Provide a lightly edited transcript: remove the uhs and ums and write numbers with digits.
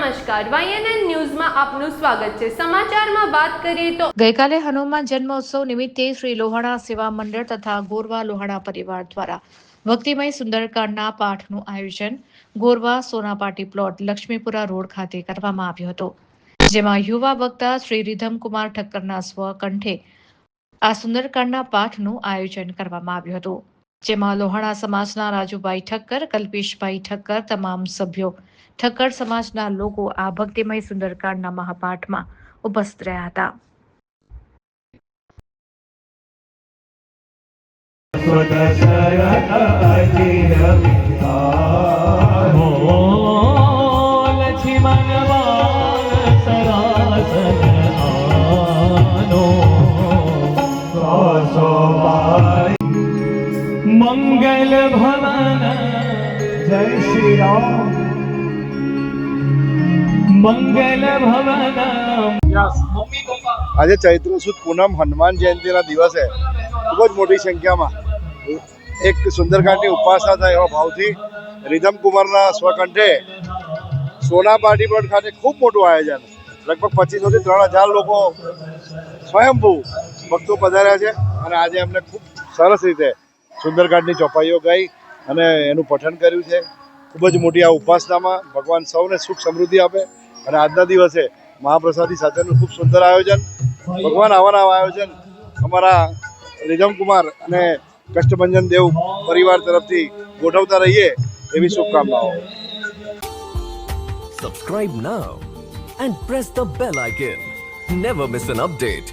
નમસ્કાર, YNN ન્યૂઝમાં આપનું સ્વાગત છે। સમાચારમાં વાત કરીએ તો ગઈકાલે હનુમાન જન્મોત્સવ નિમિત્તે શ્રી લોહાણા સેવા મંડળ તથા ગોરવા લોહાણા પરિવાર દ્વારા ભક્તિમય સુંદરકાંડના પાઠનું આયોજન ગોરવા સોનાપાટી પ્લોટ લક્ષ્મીપુરા રોડ ખાતે કરવામાં આવ્યું હતું, જેમાં યુવા વક્તા શ્રી રીધમકુમાર ઠક્કરના સ્વકંઠે આ સુંદરકાંડના પાઠનું આયોજન કરવામાં આવ્યું હતું, જેમાં લોહાણા સમાજના રાજુભાઈ ઠક્કર, કલ્પેશભાઈ ઠક્કર, તમામ સભ્યો ઠક્કર સમાજના લોકો આ ભક્તિમય સુંદરકાંડના મહાપાઠમાં ઉપસ્થિત રહ્યા હતા। મંગલ ભવન જય શ્રી રામ મંગલ ભવન। આજે ચૈત્ર સુદ પૂનમ હનુમાન જયંતિના દિવસે ખૂબ જ મોટી સંખ્યામાં એક સુંદરકાંડની ઉપાસના થાય એવા ભાવથી રીધમકુમારના સ્વકંઠે સોનાપાટી પ્લોટ ખાતે ખૂબ મોટું આયોજન, લગભગ 2500 થી 3000 લોકો સ્વયંભૂ ભક્તો પધાર્યા છે અને આજે અમને ખૂબ સરસ રીતે સુંદરકાંડની ચોપાઈઓ ગાઈ અને એનું પઠન કર્યું છે। ખૂબ જ મોટી આ ઉપાસનામાં ભગવાન સૌને સુખ સમૃદ્ધિ આપે અને આજના દિવસે મહાપ્રસાદી સાથેનું ખૂબ સુંદર આયોજન। ભગવાન આવા આયોજન અમારા રીધમકુમાર અને કષ્ટભંજન દેવ પરિવાર તરફથી ગોઠવતા રહીએ એવી શુભકામનાઓ। Subscribe now and press the bell icon. Never miss an update.